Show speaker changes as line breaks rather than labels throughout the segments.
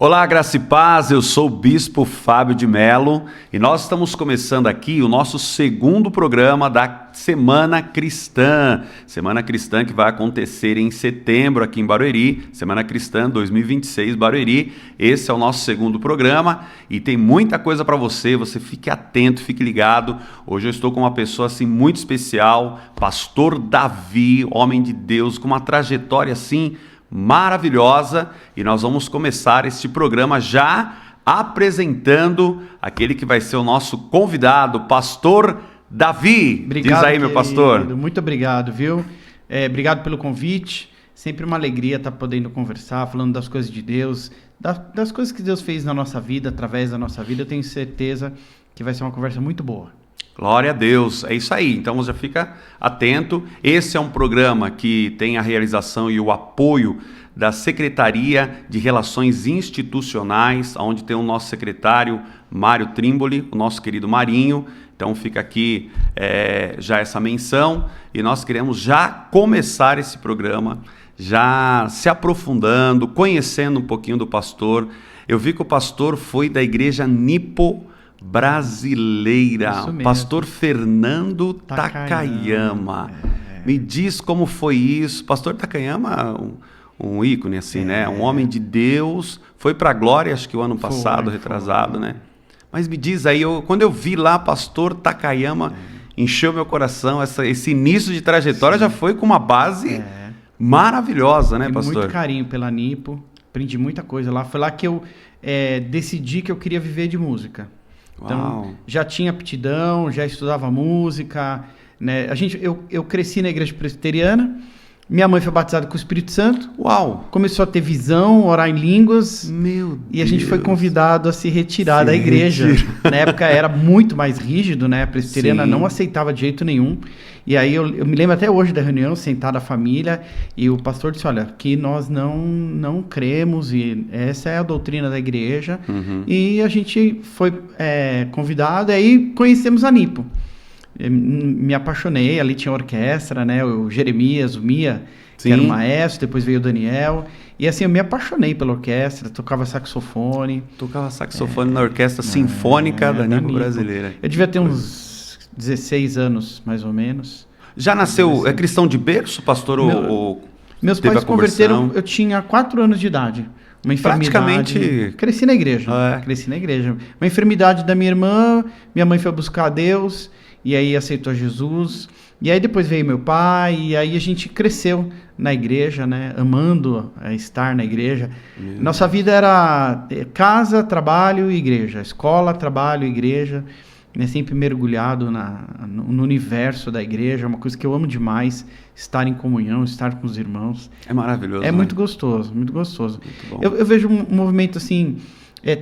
Olá, graça e paz, eu sou o Bispo Fábio de Mello e nós estamos começando aqui o nosso segundo programa da Semana Cristã. Semana Cristã que vai acontecer em setembro aqui em Barueri, Semana Cristã 2026 Barueri. Esse é o nosso segundo programa e tem muita coisa para você, fique atento, fique ligado. Hoje eu estou com uma pessoa assim muito especial, Pastor Davi, homem de Deus, com uma trajetória assim maravilhosa, e nós vamos começar este programa já apresentando aquele que vai ser o nosso convidado, Pastor Davi.
Obrigado,
diz aí, meu pastor.
Muito obrigado, viu? Obrigado pelo convite. Sempre uma alegria estar podendo conversar, falando das coisas de Deus, das coisas que Deus fez na nossa vida, através da nossa vida. Eu tenho certeza que vai ser uma conversa muito boa.
Glória a Deus, é isso aí, então você fica atento. Esse é um programa que tem a realização e o apoio da Secretaria de Relações Institucionais, onde tem o nosso secretário Mário Trimboli, o nosso querido Marinho. Então fica aqui já essa menção, e nós queremos já começar esse programa, já se aprofundando, conhecendo um pouquinho do pastor. Eu vi que o pastor foi da igreja Nipo brasileira, Pastor Fernando Takayama. Me diz como foi isso. Pastor Takayama, um ícone assim, né? Um homem de Deus, foi para a glória, acho que o ano passado, retrasado, né? Mas me diz aí, quando eu vi lá Pastor Takayama, encheu meu coração, esse início de trajetória já foi com uma base maravilhosa, né, pastor?
Muito carinho pela Nipo, aprendi muita coisa lá. Foi lá que eu decidi que eu queria viver de música. Então, já tinha aptidão, já estudava música, né? Eu cresci na igreja presbiteriana, minha mãe foi batizada com o Espírito Santo.
Uau! Começou
a ter visão, orar em línguas.
Meu Deus!
E a gente foi convidado a se retirar da igreja. Na época era muito mais rígido, né? A presbiteriana não aceitava de jeito nenhum. E aí eu me lembro até hoje da reunião, sentada a família, e o pastor disse, olha, aqui nós não cremos, e essa é a doutrina da igreja. E a gente foi convidado, e aí conhecemos a Nipo. Me apaixonei, ali tinha orquestra, né? O Jeremias, o Mia, que era o maestro, depois veio o Daniel. E assim, eu me apaixonei pela orquestra, tocava saxofone.
Na orquestra sinfônica da Nipo brasileira.
Eu devia ter uns 16 anos, mais ou menos.
Já nasceu, cristão de berço, pastor?
Meus pais se converteram, eu tinha 4 anos de idade. Uma enfermidade.
Praticamente.
Cresci na igreja. Uma enfermidade da minha irmã, minha mãe foi buscar a Deus, e aí aceitou Jesus. E aí depois veio meu pai, e aí a gente cresceu na igreja, né? Amando estar na igreja. Nossa vida era casa, trabalho e igreja. Escola, trabalho, igreja. Sempre mergulhado no universo da igreja, é uma coisa que eu amo demais, estar em comunhão, estar com os irmãos.
É maravilhoso,
né? Muito gostoso, muito gostoso. Eu vejo um movimento assim,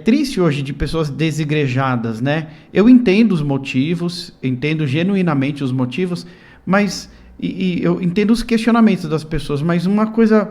triste hoje de pessoas desigrejadas, né? Eu entendo os motivos, entendo genuinamente os motivos, mas eu entendo os questionamentos das pessoas, mas uma coisa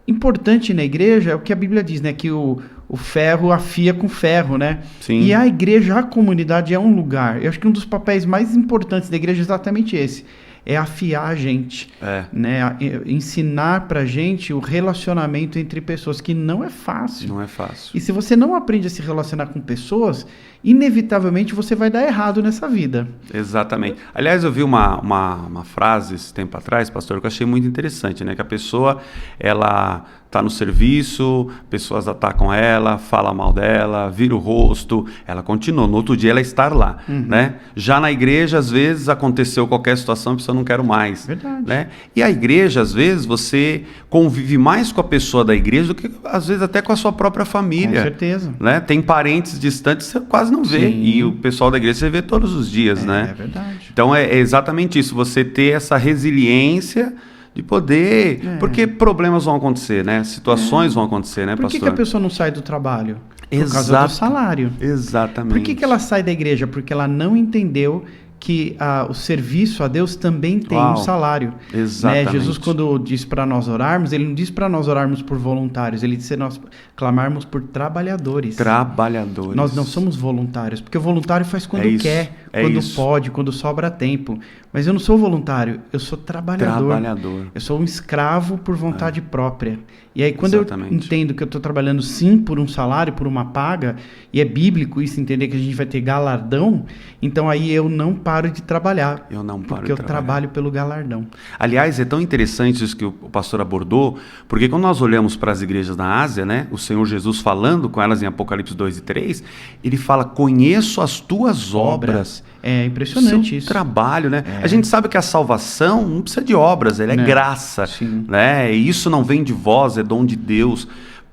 importante na igreja é o que a Bíblia diz, né? Que o ferro afia com ferro, né?
Sim.
E a igreja, a comunidade é um lugar. Eu acho que um dos papéis mais importantes da igreja é exatamente esse. É afiar a gente, né? Ensinar pra gente o relacionamento entre pessoas, que não é fácil.
Não é fácil.
E se você não aprende a se relacionar com pessoas, inevitavelmente você vai dar errado nessa vida.
Exatamente. Aliás, eu vi uma frase esse tempo atrás, pastor, que eu achei muito interessante, né? Que a pessoa, ela está no serviço, pessoas atacam ela, falam mal dela, vira o rosto, ela continua. No outro dia ela está lá, né? Já na igreja, às vezes, aconteceu qualquer situação, a pessoa não quer mais.
Verdade.
Né? E a igreja, às vezes, você convive mais com a pessoa da igreja do que, às vezes, até com a sua própria família.
Com certeza.
Né? Tem parentes distantes que você quase não vê.
Sim.
E o pessoal da igreja você vê todos os dias, né?
É verdade.
Então, é exatamente isso. Você ter essa resiliência de poder... Porque problemas vão acontecer, né? Situações vão acontecer, né, pastor?
Por que a pessoa não sai do trabalho? Por causa do salário.
Exatamente.
Por que ela sai da igreja? Porque ela não entendeu que o serviço a Deus também tem um salário.
Exatamente.
Né? Jesus, quando diz para nós orarmos, ele não diz para nós orarmos por voluntários, ele diz para nós clamarmos por trabalhadores.
Trabalhadores.
Nós não somos voluntários, porque o voluntário faz quando quer, quando pode, quando sobra tempo. Mas eu não sou voluntário, eu sou trabalhador. Eu sou um escravo por vontade própria. E aí, quando eu entendo que eu estou trabalhando sim por um salário, por uma paga, e é bíblico isso, entender que a gente vai ter galardão, então aí eu não paro de trabalhar. Porque eu trabalho pelo galardão.
Aliás, é tão interessante isso que o pastor abordou, porque quando nós olhamos para as igrejas na Ásia, né, o Senhor Jesus falando com elas em Apocalipse 2 e 3, ele fala, conheço as tuas obras.
É impressionante isso.
Trabalho, né? A gente sabe que a salvação não precisa de obras, ela é graça. Né? E isso não vem de vós, é dom de Deus.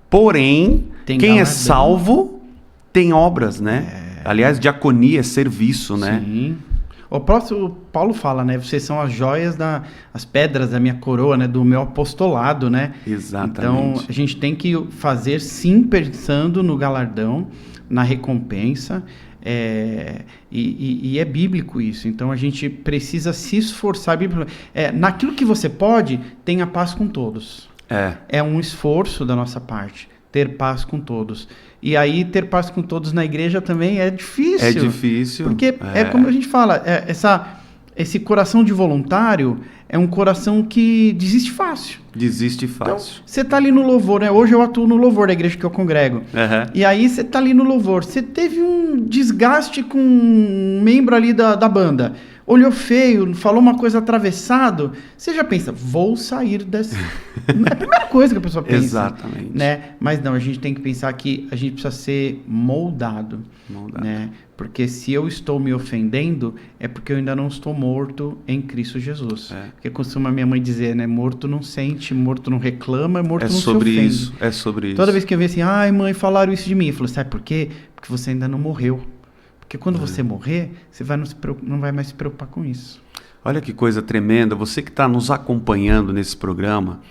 Porém, quem é salvo tem obras, né? Aliás, diaconia é serviço, né?
Sim. O próximo Paulo fala, né? Vocês são as joias, as pedras da minha coroa, né? Do meu apostolado, né?
Exatamente.
Então, a gente tem que fazer sim pensando no galardão, na recompensa. E é bíblico isso. Então, a gente precisa se esforçar. Naquilo que você pode, tenha paz com todos. É um esforço da nossa parte. Ter paz com todos. E aí, ter paz com todos na igreja também é difícil.
É difícil.
Porque é como a gente fala, esse coração de voluntário é um coração que desiste fácil.
Desiste fácil.
Então, você está ali no louvor, né? Hoje eu atuo no louvor da igreja que eu congrego. E aí, você está ali no louvor. Você teve um desgaste com um membro ali da banda. Olhou feio, falou uma coisa atravessado, você já pensa, vou sair dessa... É a primeira coisa que a pessoa pensa.
Exatamente.
Né? Mas não, a gente tem que pensar que a gente precisa ser moldado. Né? Porque se eu estou me ofendendo, é porque eu ainda não estou morto em Cristo Jesus. Porque costuma minha mãe dizer, né? Morto não sente, morto não reclama, morto não se ofende.
É sobre isso.
Toda vez que eu vejo assim, ai mãe, falaram isso de mim. Eu falo, sabe por quê? Porque você ainda não morreu. Porque quando você morrer, você não vai mais se preocupar com isso.
Olha que coisa tremenda. Você que está nos acompanhando nesse programa,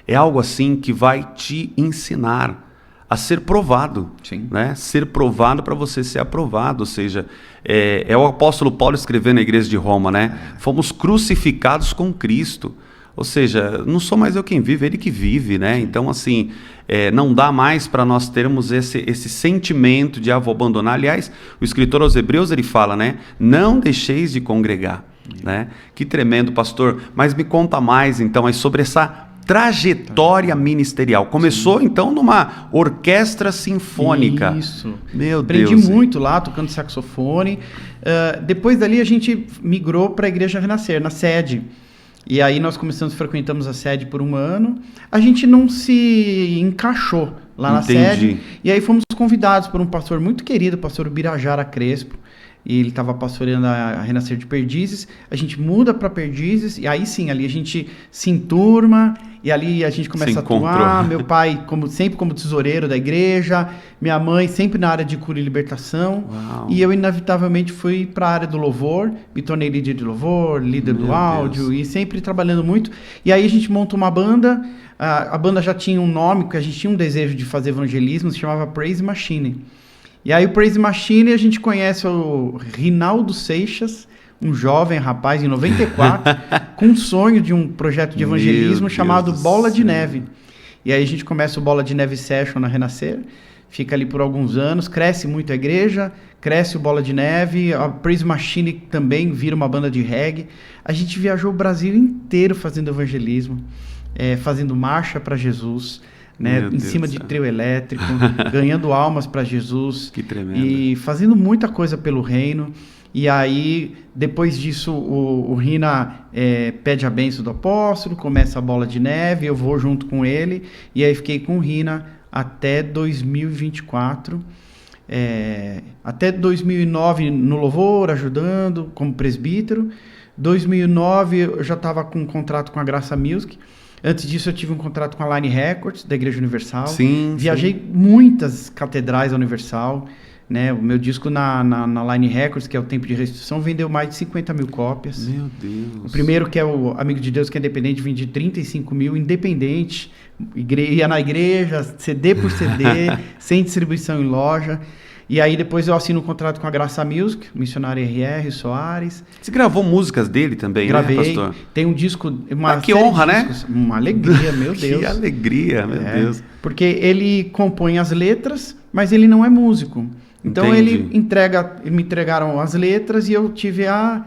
é algo assim que vai te ensinar a ser provado. Né? Ser provado para você ser aprovado. Ou seja, é o apóstolo Paulo escrevendo na igreja de Roma, né? Fomos crucificados com Cristo. Ou seja, não sou mais eu quem vive, ele que vive, né? Então, assim, não dá mais para nós termos esse sentimento de vou abandonar. Aliás, o escritor aos Hebreus, ele fala, né? Não deixeis de congregar, né? Que tremendo, pastor. Mas me conta mais, então, sobre essa trajetória ministerial. Começou, então, numa orquestra sinfônica.
Isso.
Meu Deus.
Aprendi muito lá, tocando saxofone. Depois dali, a gente migrou para a Igreja Renascer, na sede. E aí nós frequentamos a sede por um ano. A gente não se encaixou lá na sede. E aí fomos convidados por um pastor muito querido, o pastor Birajara Crespo. E ele estava pastoreando a Renascer de Perdizes. A gente muda para Perdizes. E aí sim, ali a gente se enturma. E ali a gente começa a atuar. Meu pai, sempre como tesoureiro da igreja. Minha mãe sempre na área de cura e libertação.
Uau.
E eu inevitavelmente fui para a área do louvor. Me tornei líder de louvor, líder do áudio. E sempre trabalhando muito. E aí a gente monta uma banda. A banda já tinha um nome, porque a gente tinha um desejo de fazer evangelismo. Se chamava Praise Machine. E aí o Praise Machine, a gente conhece o Rinaldo Seixas, um jovem rapaz em 94, com um sonho de um projeto de evangelismo chamado Bola de Neve. E aí a gente começa o Bola de Neve Session na Renascer, fica ali por alguns anos, cresce muito a igreja, cresce o Bola de Neve, a Praise Machine também vira uma banda de reggae. A gente viajou o Brasil inteiro fazendo evangelismo, fazendo marcha para Jesus, né, em cima de trio elétrico, ganhando almas para Jesus.
Que tremendo.
E fazendo muita coisa pelo reino. E aí, depois disso, o Rina pede a bênção do apóstolo, começa a Bola de Neve, eu vou junto com ele. E aí fiquei com o Rina até 2024. Até 2009 no louvor, ajudando como presbítero. 2009 eu já estava com um contrato com a Graça Music. Antes disso, eu tive um contrato com a Line Records, da Igreja Universal. Viajei muitas catedrais da Universal. Né? O meu disco na Line Records, que é o Tempo de Restituição, vendeu mais de 50 mil cópias.
Meu Deus.
O primeiro, que é o Amigo de Deus, que é independente, vende 35 mil, independente. Ia na igreja, CD por CD, sem distribuição em loja. E aí depois eu assino um contrato com a Graça Music, missionário R.R. Soares.
Você gravou músicas dele também,
Gravei,
né, pastor?
Tem um disco...
Que honra, né?
Uma alegria, meu Deus.
Que alegria, meu Deus.
Porque ele compõe as letras, mas ele não é músico. Então
Entendi.
me entregaram as letras e eu tive a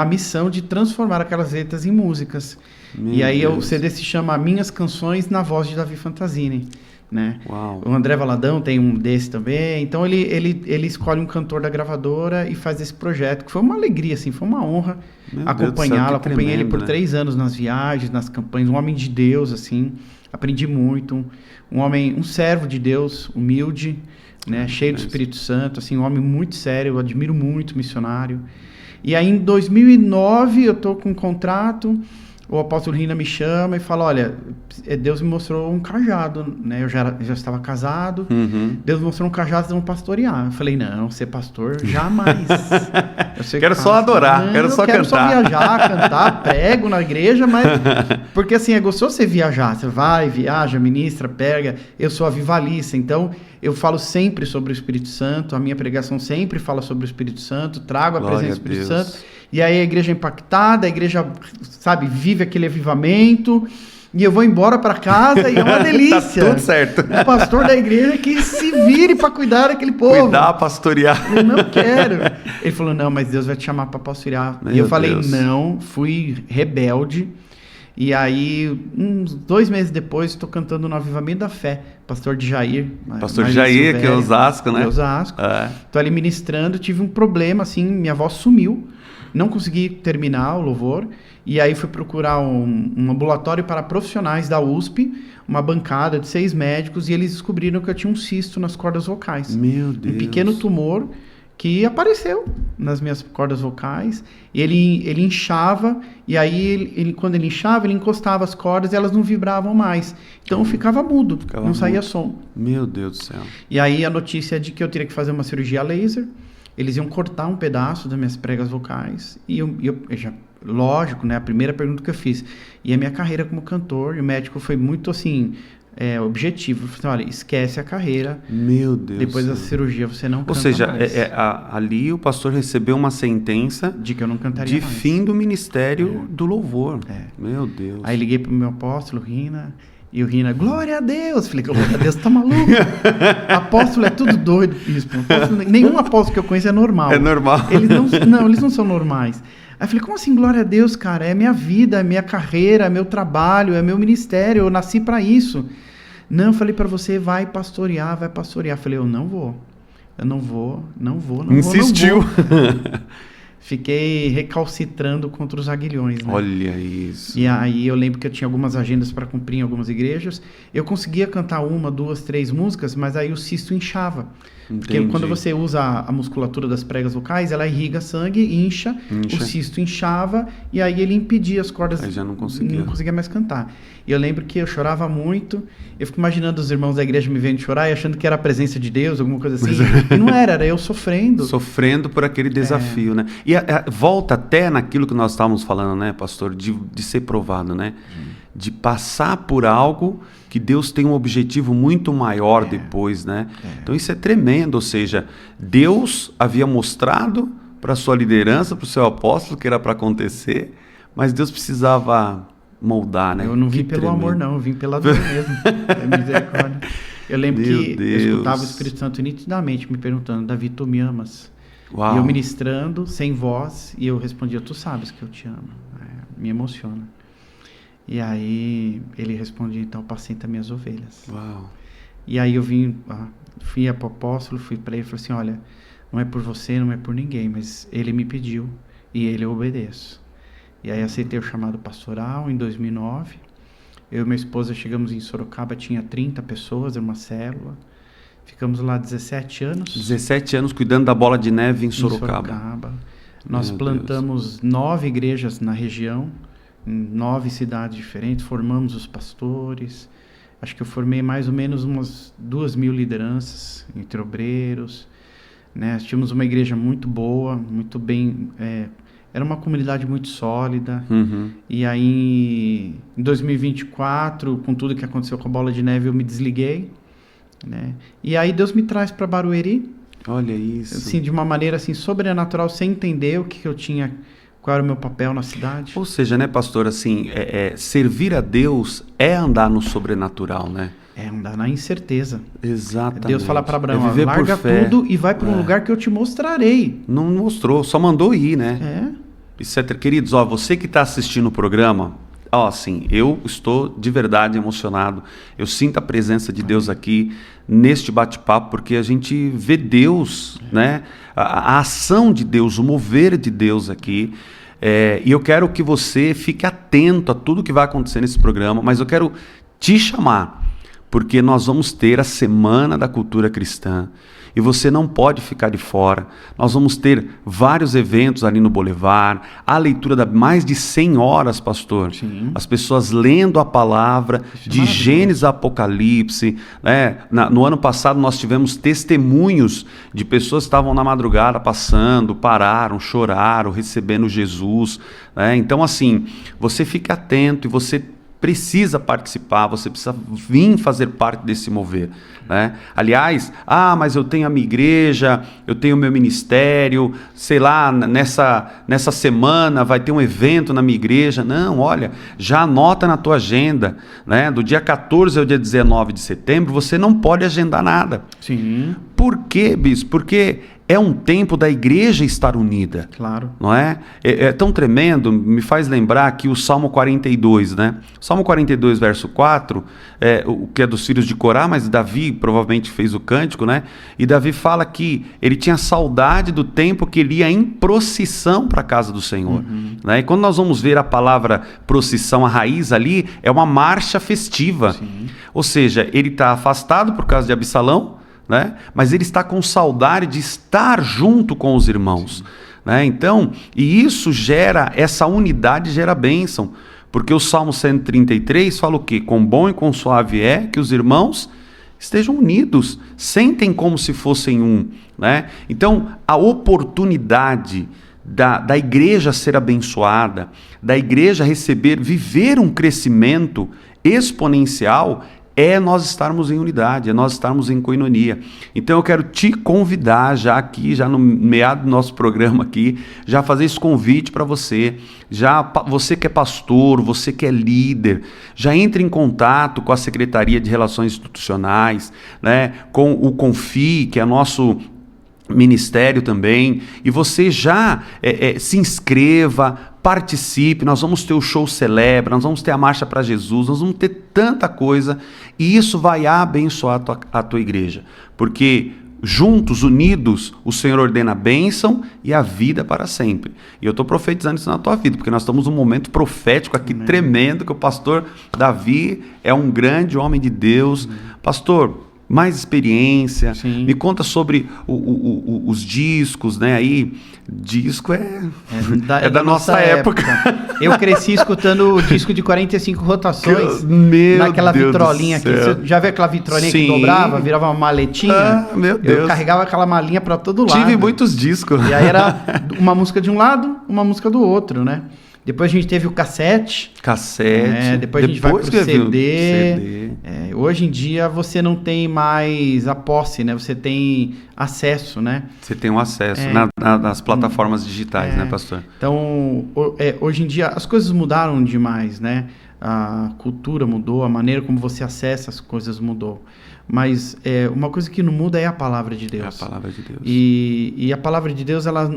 missão de transformar aquelas letras em músicas. E aí o CD se chama Minhas Canções na Voz de Davi Fantasini, né?
Uau.
O André Valadão tem um desse também. Então ele escolhe um cantor da gravadora e faz esse projeto, que foi uma alegria, assim, foi uma honra acompanhá-lo. Acompanhei ele por 3 anos nas viagens, nas campanhas, um homem de Deus, assim, aprendi muito, um servo de Deus, humilde, né, cheio do Espírito Santo, assim, um homem muito sério, eu admiro muito, missionário. E aí em 2009 eu tô com um contrato, o apóstolo Rina me chama e fala, olha, Deus me mostrou um cajado, né? Eu já estava casado, Deus me mostrou um cajado, vocês vão pastorear. Eu falei, não, ser pastor, jamais.
Quero só adorar, quero só cantar.
Só viajar, cantar, prego na igreja, mas... Porque assim, é gostoso você viajar, você vai, viaja, ministra, prega. Eu sou avivalista, então eu falo sempre sobre o Espírito Santo, a minha pregação sempre fala sobre o Espírito Santo, trago a presença do Espírito Santo. E aí a igreja é impactada, a igreja, sabe, vive aquele avivamento, e eu vou embora para casa e é uma delícia.
Tá tudo certo.
O pastor da igreja que se vire para cuidar daquele povo.
Cuidar, pastorear.
Eu não quero. Ele falou, não, mas Deus vai te chamar para pastorear. E eu falei, não, fui rebelde. E aí, uns 2 meses depois, estou cantando no Avivamento da Fé, pastor de Jair.
Pastor de Jair, que é Osasco, né?
Osasco. Estou ali ministrando, tive um problema, assim, minha voz sumiu. Não consegui terminar o louvor, e aí fui procurar um ambulatório para profissionais da USP, uma bancada de 6 médicos, e eles descobriram que eu tinha um cisto nas cordas vocais.
Meu Deus.
Um pequeno tumor que apareceu nas minhas cordas vocais, e ele inchava, e aí quando ele inchava, ele encostava as cordas e elas não vibravam mais. Então eu ficava mudo, não saía som.
Meu Deus do céu.
E aí a notícia é de que eu teria que fazer uma cirurgia laser. Eles iam cortar um pedaço das minhas pregas vocais e eu já, lógico, né? A primeira pergunta que eu fiz, e a minha carreira como cantor, e o médico foi muito assim, objetivo. Ele falou, olha, esquece a carreira.
Meu Deus.
Depois da cirurgia você não canta mais.
Ou seja, ali o pastor recebeu uma sentença
de que eu não cantaria
de
mais.
fim do ministério do louvor. Meu Deus.
Aí liguei pro meu apóstolo, Rina. E o Rina, glória a Deus. Falei, glória a Deus, tá maluco? Apóstolo é tudo doido, bispo. Nenhum apóstolo que eu conheço é normal.
É normal.
Eles não são normais. Aí eu falei, como assim, glória a Deus, cara? É minha vida, é minha carreira, é meu trabalho, é meu ministério, eu nasci para isso. Não, eu falei para você, vai pastorear. Eu falei, eu não vou.
Insistiu.
Não vou. Fiquei recalcitrando contra os aguilhões, né?
Olha isso.
E aí eu lembro que eu tinha algumas agendas para cumprir em algumas igrejas. Eu conseguia cantar 1, 2, 3 músicas, mas aí o cisto inchava. Porque quando você usa a musculatura das pregas vocais, ela irriga sangue, incha, o cisto inchava, e aí ele impedia as cordas.
Aí já não conseguia.
Não conseguia mais cantar. E eu lembro que eu chorava muito, eu fico imaginando os irmãos da igreja me vendo chorar e achando que era a presença de Deus, alguma coisa assim. E não era eu sofrendo.
Sofrendo por aquele desafio, né? E volta até naquilo que nós estávamos falando, né, pastor, de ser provado, né? De passar por algo que Deus tem um objetivo muito maior depois, né? Então isso é tremendo, ou seja, Deus havia mostrado para a sua liderança, para o seu apóstolo que era para acontecer, mas Deus precisava moldar, né?
Eu não vim pelo amor, não, eu vim pela dor mesmo. É misericórdia. Eu lembro que eu escutava o Espírito Santo nitidamente me perguntando, Davi, tu me amas?
Uau.
E eu ministrando, sem voz, e eu respondia, tu sabes que eu te amo. Me emociona. E aí ele respondia, então apacenta minhas ovelhas.
Uau.
E aí eu fui para o apóstolo, fui para ele e falei assim, olha, não é por você, não é por ninguém, mas ele me pediu e ele eu obedeço. E aí aceitei o chamado pastoral em 2009. Eu e minha esposa chegamos em Sorocaba, tinha 30 pessoas, era uma célula. Ficamos lá 17 anos.
17 anos cuidando da bola de neve em Sorocaba.
Nós plantamos 9 igrejas na região, em 9 cidades diferentes, formamos os pastores. Acho que eu formei mais ou menos umas 2.000 lideranças entre obreiros, né? Tínhamos uma igreja muito boa, muito bem... Era uma comunidade muito sólida. E aí, em 2024, com tudo que aconteceu com a bola de neve, eu me desliguei, né? E aí Deus me traz para Barueri.
Olha isso.
Assim, de uma maneira assim, sobrenatural, sem entender o que eu tinha, qual era o meu papel na cidade.
Ou seja, né, pastor, assim, servir a Deus é andar no sobrenatural, né?
É andar na incerteza.
Exatamente.
Deus fala para Abraão,
viver
larga
por fé.
tudo e vai para um lugar que eu te mostrarei.
Não mostrou, só mandou ir, né? Isso é, queridos, ó, você que está assistindo o programa, ó, assim, eu estou de verdade emocionado. Eu sinto a presença de Deus aqui neste bate-papo, porque a gente vê Deus, né? A ação de Deus, o mover de Deus aqui. E eu quero que você fique atento a tudo que vai acontecer nesse programa, mas eu quero te chamar, porque nós vamos ter a Semana da Cultura Cristã e você não pode ficar de fora. Nós vamos ter vários eventos ali no Boulevard, a leitura de mais de 100 horas, pastor.
Sim.
As pessoas lendo a palavra de Gênesis a Apocalipse. Né? No ano passado nós tivemos testemunhos de pessoas que estavam na madrugada passando, pararam, choraram, recebendo Jesus. Né? Então assim, você fica atento e você precisa participar, você precisa vir fazer parte desse mover, né? Aliás, mas eu tenho a minha igreja, eu tenho o meu ministério, sei lá, nessa semana vai ter um evento na minha igreja. Não, olha, já anota na tua agenda, né? Do dia 14 ao dia 19 de setembro, você não pode agendar nada.
Sim.
Por quê, bispo? Porque é um tempo da igreja estar unida.
Claro.
Não é? É tão tremendo, me faz lembrar aqui o Salmo 42, né? Salmo 42, verso 4, o que é dos filhos de Corá, mas Davi provavelmente fez o cântico, né? E Davi fala que ele tinha saudade do tempo que ele ia em procissão para a casa do Senhor. Né? E quando nós vamos ver a palavra procissão, a raiz ali, é uma marcha festiva.
Sim.
Ou seja, ele está afastado por causa de Absalão, né? Mas ele está com saudade de estar junto com os irmãos. Né? Então, e isso gera, essa unidade gera bênção, porque o Salmo 133 fala o quê? Com bom e com suave é que os irmãos estejam unidos, sentem como se fossem um. Né? Então, a oportunidade da igreja ser abençoada, da igreja viver um crescimento exponencial, é nós estarmos em unidade, é nós estarmos em coinonia. Então eu quero te convidar já aqui, já no meado do nosso programa aqui, já fazer esse convite para você, você que é pastor, você que é líder, já entre em contato com a Secretaria de Relações Institucionais, né, com o Confi, que é nosso ministério também, e você já se inscreva, participe. Nós vamos ter o show Celebra, nós vamos ter a Marcha para Jesus, nós vamos ter tanta coisa, e isso vai abençoar a tua igreja, porque juntos, unidos, o Senhor ordena a bênção e a vida para sempre. E eu estou profetizando isso na tua vida, porque nós estamos num momento profético aqui tremendo, que o pastor Davi é um grande homem de Deus. Pastor, mais experiência.
Sim.
Me conta sobre os discos, né? Aí, disco é da nossa época.
Eu cresci escutando o disco de 45 rotações,
meu
naquela
Deus
vitrolinha aqui. Você já viu aquela vitrolinha que dobrava, virava uma maletinha?
Meu Deus.
Eu carregava aquela malinha para todo lado.
Tive muitos discos.
E aí era uma música de um lado, uma música do outro, né? Depois a gente teve o cassete. Depois a gente vai pro CD. Hoje em dia você não tem mais a posse, né? Você tem acesso, né?
Você tem um acesso nas plataformas digitais, né, pastor?
Então, hoje em dia as coisas mudaram demais, né? A cultura mudou, a maneira como você acessa as coisas mudou. Mas uma coisa que não muda é a palavra de Deus.
É a palavra de Deus.
E a palavra de Deus, ela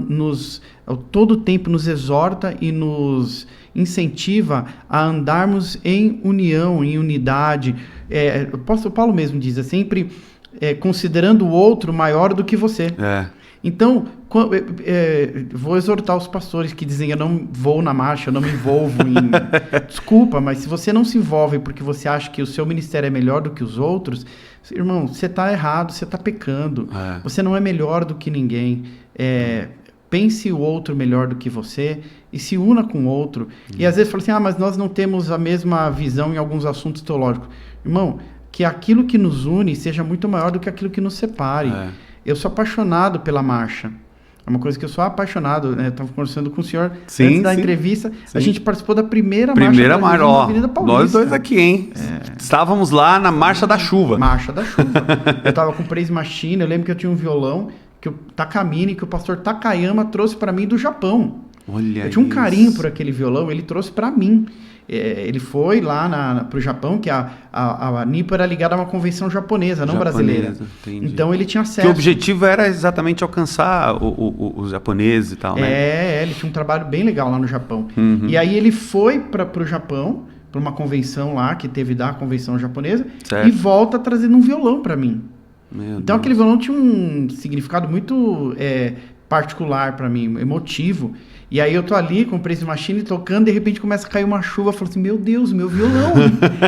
todo tempo nos exorta e nos incentiva a andarmos em união, em unidade. O apóstolo Paulo mesmo diz, sempre considerando o outro maior do que você. Então, vou exortar os pastores que dizem eu não vou na marcha, eu não me envolvo em... Desculpa, mas se você não se envolve porque você acha que o seu ministério é melhor do que os outros, irmão, você está errado, você está pecando. Você não é melhor do que ninguém. Pense o outro melhor do que você e se una com o outro. E às vezes fala assim, mas nós não temos a mesma visão em alguns assuntos teológicos. Irmão, que aquilo que nos une seja muito maior do que aquilo que nos separe. Eu sou apaixonado pela marcha. É uma coisa que eu sou apaixonado, né? Estava conversando com o senhor antes da entrevista. A gente participou da primeira marcha
na
Avenida Paulista.
Nós dois aqui, hein? Estávamos lá na Marcha da Chuva.
Marcha da Chuva. Eu estava com Praise Machine, eu lembro que eu tinha um violão, que o Takamine, que o pastor Takayama trouxe para mim do Japão.
Olha,
eu tinha um carinho por aquele violão, ele trouxe para mim. Ele foi lá para o Japão, que a Nipo era ligada a uma convenção japonesa, não brasileira.
Entendi.
Então ele tinha acesso.
Que o objetivo era exatamente alcançar os japoneses e tal, né?
Ele tinha um trabalho bem legal lá no Japão. E aí ele foi para o Japão, para uma convenção lá, que teve da convenção japonesa,
certo.
E volta trazendo um violão para mim.
Meu
então
Deus.
Aquele violão tinha um significado muito particular para mim, emotivo. E aí eu tô ali com o Praise Machine tocando, de repente começa a cair uma chuva, eu falo assim, meu Deus, meu violão.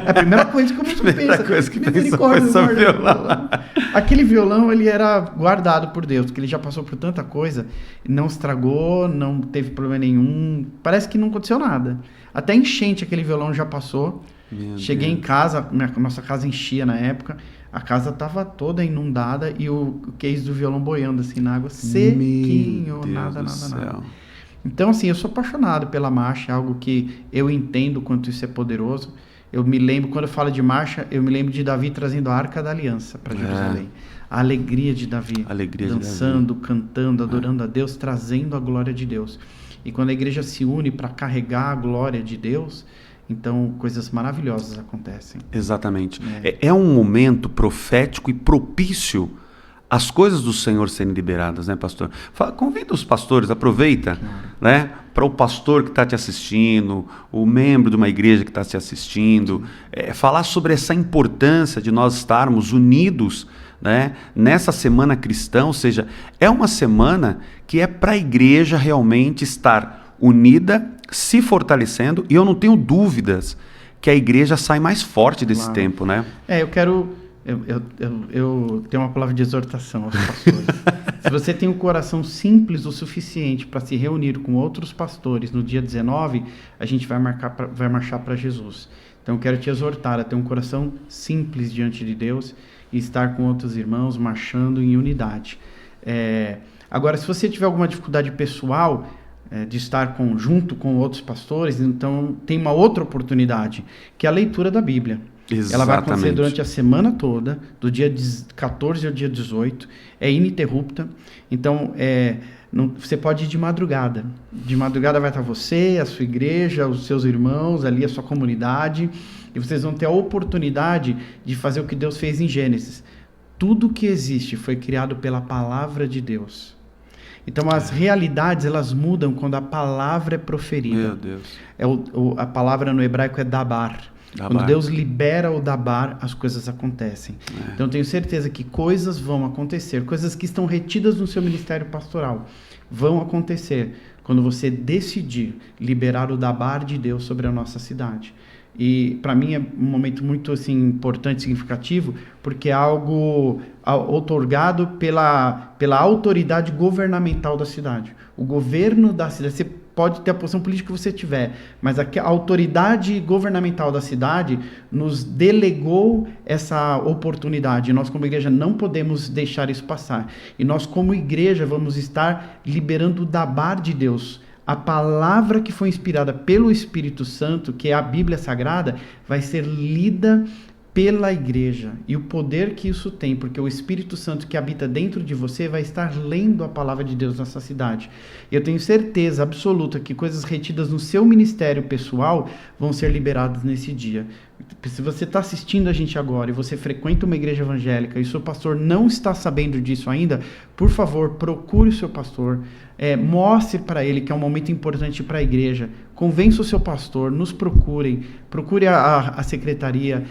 É a primeira coisa que eu penso.
Primeira coisa que pensa, violão.
Aquele violão, ele era guardado por Deus, porque ele já passou por tanta coisa, não estragou, não teve problema nenhum, parece que não aconteceu nada. Até enchente aquele violão já passou. Cheguei em casa, nossa casa enchia na época, a casa tava toda inundada e o case do violão boiando assim na água, sequinho, nada. Então, assim, eu sou apaixonado pela marcha, é algo que eu entendo quanto isso é poderoso. Eu me lembro, quando eu falo de marcha, eu me lembro de Davi trazendo a Arca da Aliança para Jerusalém. A alegria de Davi, dançando, cantando, adorando a Deus, trazendo a glória de Deus. E quando a igreja se une para carregar a glória de Deus, então coisas maravilhosas acontecem.
Exatamente. É um momento profético e propício as coisas do Senhor serem liberadas, né, pastor? Convida os pastores, aproveita, né, para o pastor que está te assistindo, o membro de uma igreja que está te assistindo, falar sobre essa importância de nós estarmos unidos, né, nessa semana cristã, ou seja, é uma semana que é para a igreja realmente estar unida, se fortalecendo, e eu não tenho dúvidas que a igreja sai mais forte desse tempo, né?
Eu tenho uma palavra de exortação aos pastores. Se você tem um coração simples o suficiente para se reunir com outros pastores no dia 19, a gente vai marchar para Jesus. Então eu quero te exortar a ter um coração simples diante de Deus e estar com outros irmãos marchando em unidade. Agora, se você tiver alguma dificuldade pessoal de estar junto com outros pastores, então tem uma outra oportunidade, que é a leitura da Bíblia.
Exatamente.
Ela vai acontecer durante a semana toda, do dia 14 ao dia 18, é ininterrupta. Então, você pode ir de madrugada. De madrugada vai estar você, a sua igreja, os seus irmãos, ali a sua comunidade, e vocês vão ter a oportunidade de fazer o que Deus fez em Gênesis. Tudo que existe foi criado pela palavra de Deus. Então, as realidades, elas mudam quando a palavra é proferida.
Meu Deus.
A palavra no hebraico é dabar. Quando Deus libera o dabar, as coisas acontecem. Então eu tenho certeza que coisas vão acontecer, coisas que estão retidas no seu ministério pastoral vão acontecer quando você decidir liberar o dabar de Deus sobre a nossa cidade. E para mim é um momento muito assim, importante, significativo, porque é algo outorgado pela autoridade governamental da cidade. O governo da cidade, você pode ter a posição política que você tiver, mas a autoridade governamental da cidade nos delegou essa oportunidade. Nós, como igreja, não podemos deixar isso passar. E nós, como igreja, vamos estar liberando o dabar de Deus. A palavra que foi inspirada pelo Espírito Santo, que é a Bíblia Sagrada, vai ser lida pela igreja. E o poder que isso tem, porque o Espírito Santo que habita dentro de você vai estar lendo a palavra de Deus nessa cidade. Eu tenho certeza absoluta que coisas retidas no seu ministério pessoal vão ser liberadas nesse dia. Se você está assistindo a gente agora e você frequenta uma igreja evangélica e o seu pastor não está sabendo disso ainda, por favor, procure o seu pastor, mostre para ele que é um momento importante para a igreja, convença o seu pastor, nos procure a secretaria,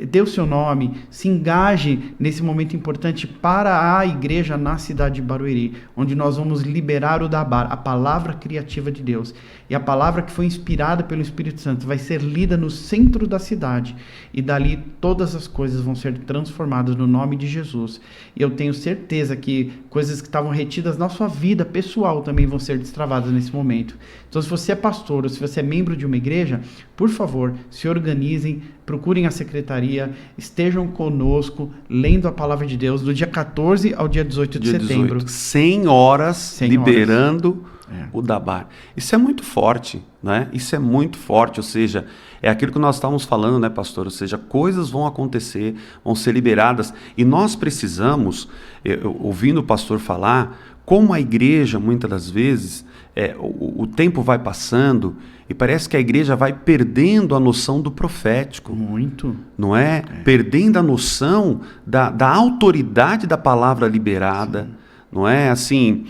dê o seu nome, se engaje nesse momento importante para a igreja na cidade de Barueri, onde nós vamos liberar o dabar, a palavra criativa de Deus. E a palavra que foi inspirada pelo Espírito Santo vai ser lida no centro da cidade. E dali todas as coisas vão ser transformadas no nome de Jesus. E eu tenho certeza que coisas que estavam retidas na sua vida pessoal também vão ser destravadas nesse momento. Então, se você é pastor ou se você é membro de uma igreja, por favor, se organizem, procurem a secretaria, estejam conosco, lendo a palavra de Deus, do dia 14 ao dia 18 de setembro.
100 horas liberando O Dabar. Isso é muito forte, né? Isso é muito forte, ou seja, é aquilo que nós estávamos falando, né, pastor? Ou seja, coisas vão acontecer, vão ser liberadas, e nós precisamos, ouvindo o pastor falar, como a igreja, muitas das vezes, o tempo vai passando e parece que a igreja vai perdendo a noção do profético.
Muito.
Não é? Perdendo a noção da autoridade da palavra liberada. Sim. Não é assim,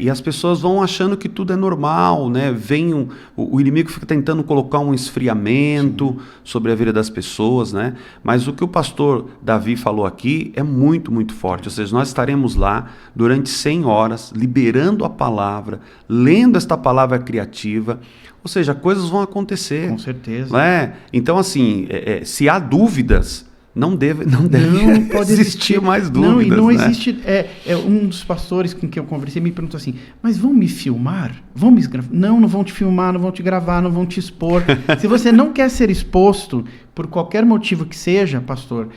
e as pessoas vão achando que tudo é normal, né? O inimigo fica tentando colocar um esfriamento sobre a vida das pessoas, né? Mas o que o pastor Davi falou aqui é muito, muito forte. Ou seja, nós estaremos lá durante 100 horas, liberando a palavra, lendo esta palavra criativa. Ou seja, coisas vão acontecer.
Com certeza.
Não é? Então, assim, se há dúvidas, não pode existir mais dúvidas.
Não, e não
né?
existe. Um dos pastores com quem eu conversei me perguntou assim: mas vão me filmar? Vão me gravar? Não vão te filmar, não vão te gravar, não vão te expor. Se você não quer ser exposto, por qualquer motivo que seja, pastor,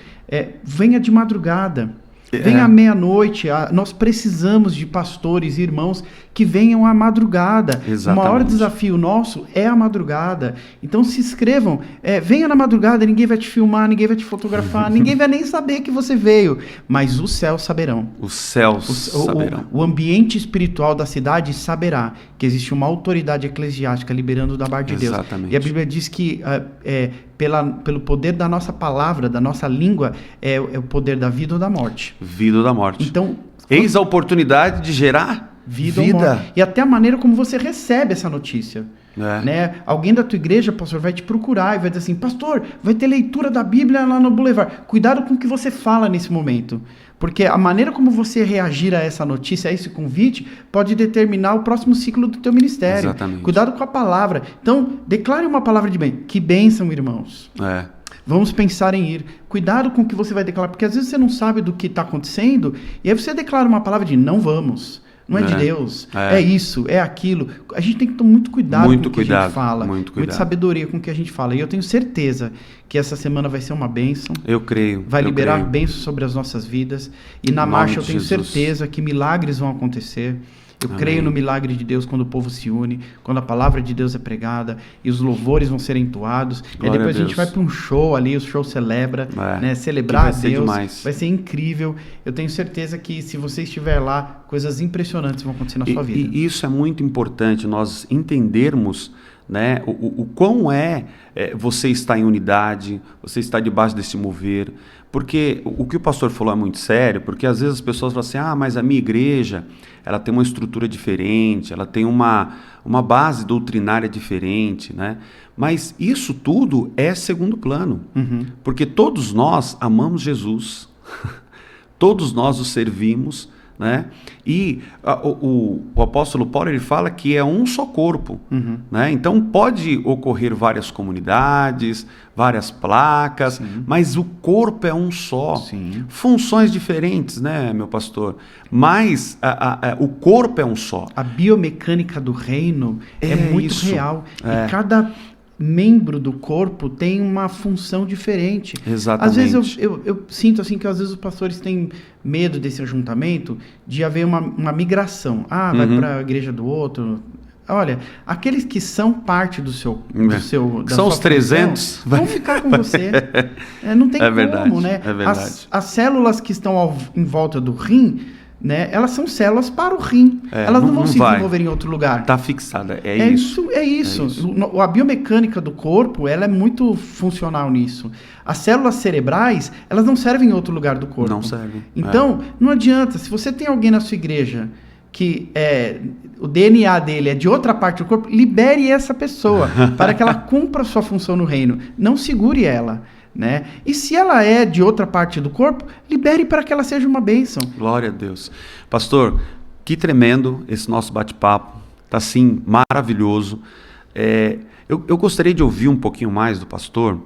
venha de madrugada. Venha à meia-noite. Nós precisamos de pastores e irmãos que venham à madrugada.
Exatamente.
O maior desafio nosso é a madrugada. Então se inscrevam. Venha na madrugada, ninguém vai te filmar, ninguém vai te fotografar, ninguém vai nem saber que você veio. Mas os céus saberão.
Os céus saberão.
O ambiente espiritual da cidade saberá que existe uma autoridade eclesiástica liberando da parte de Deus.
Exatamente.
E a Bíblia diz que pelo poder da nossa palavra, da nossa língua, é o poder da vida ou da morte.
Vida ou da morte.
Então,
eis a oportunidade de gerar vida.
Ou morte. E até a maneira como você recebe essa notícia. Né? Alguém da tua igreja, pastor, vai te procurar e vai dizer assim: pastor, vai ter leitura da Bíblia lá no Boulevard. Cuidado com o que você fala nesse momento. Porque a maneira como você reagir a essa notícia, a esse convite, pode determinar o próximo ciclo do teu ministério.
Exatamente.
Cuidado com a palavra. Então, declare uma palavra de bem. Que bênção, irmãos. Vamos pensar em ir. Cuidado com o que você vai declarar, porque às vezes você não sabe do que está acontecendo, e aí você declara uma palavra de não vamos. Não é de Deus, é isso, é aquilo. A gente tem que tomar muito cuidado com o que a gente fala. Muita sabedoria com o que a gente fala. E eu tenho certeza que essa semana vai ser uma bênção.
Eu creio.
Vai liberar bênçãos sobre as nossas vidas. E na marcha eu tenho certeza que milagres vão acontecer. Eu creio no milagre de Deus quando o povo se une, quando a palavra de Deus é pregada e os louvores vão ser entoados. E depois a gente vai para um show ali, o show celebra, né? Celebrar a Deus. Vai ser incrível. Eu tenho certeza que se você estiver lá, coisas impressionantes vão acontecer na sua vida.
E isso é muito importante, nós entendermos, né, o quão você está em unidade, você está debaixo desse mover. Porque o que o pastor falou é muito sério, porque às vezes as pessoas falam assim: mas a minha igreja, ela tem uma estrutura diferente, ela tem uma base doutrinária diferente, né? Mas isso tudo é segundo plano, porque todos nós amamos Jesus, todos nós o servimos, né? E o apóstolo Paulo, ele fala que é um só corpo, né? Então pode ocorrer várias comunidades, várias placas, mas o corpo é um só. Funções diferentes, né, meu pastor? Mas o corpo é um só.
A biomecânica do reino é muito real. E cada membro do corpo tem uma função diferente.
Exatamente.
Às vezes eu sinto assim que às vezes os pastores têm medo desse ajuntamento, de haver uma migração. Vai para a igreja do outro. Olha, aqueles que são parte do seu da
são
sua
os 300
vão ficar com você. Não tem como,
verdade,
né?
É verdade.
As células que estão em volta do rim, né, elas são células para o rim. Elas não vão se desenvolver em outro lugar.
Está fixada, é isso.
É isso. A biomecânica do corpo, ela é muito funcional nisso. As células cerebrais, elas não servem em outro lugar do corpo.
Não servem.
Então, não adianta. Se você tem alguém na sua igreja que o DNA dele é de outra parte do corpo, libere essa pessoa para que ela cumpra a sua função no reino. Não segure ela. Né? E se ela é de outra parte do corpo, libere para que ela seja uma bênção.
Glória a Deus. Pastor, que tremendo esse nosso bate-papo. Está assim, maravilhoso. Eu gostaria de ouvir um pouquinho mais do pastor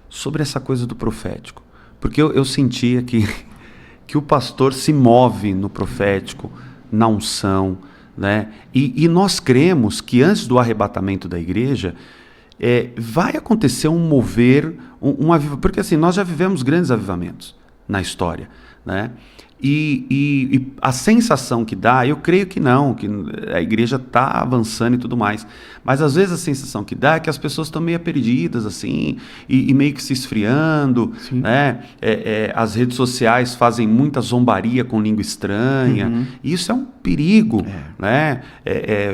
sobre essa coisa do profético. Porque eu sentia que o pastor se move no profético, na unção, né? E nós cremos que antes do arrebatamento da igreja, vai acontecer um mover, porque assim, nós já vivemos grandes avivamentos na história, né? E a sensação que dá, eu creio que não, que a igreja está avançando e tudo mais, mas às vezes a sensação que dá é que as pessoas estão meio perdidas, assim, e meio que se esfriando, né? As redes sociais fazem muita zombaria com língua estranha, e isso é um perigo, né?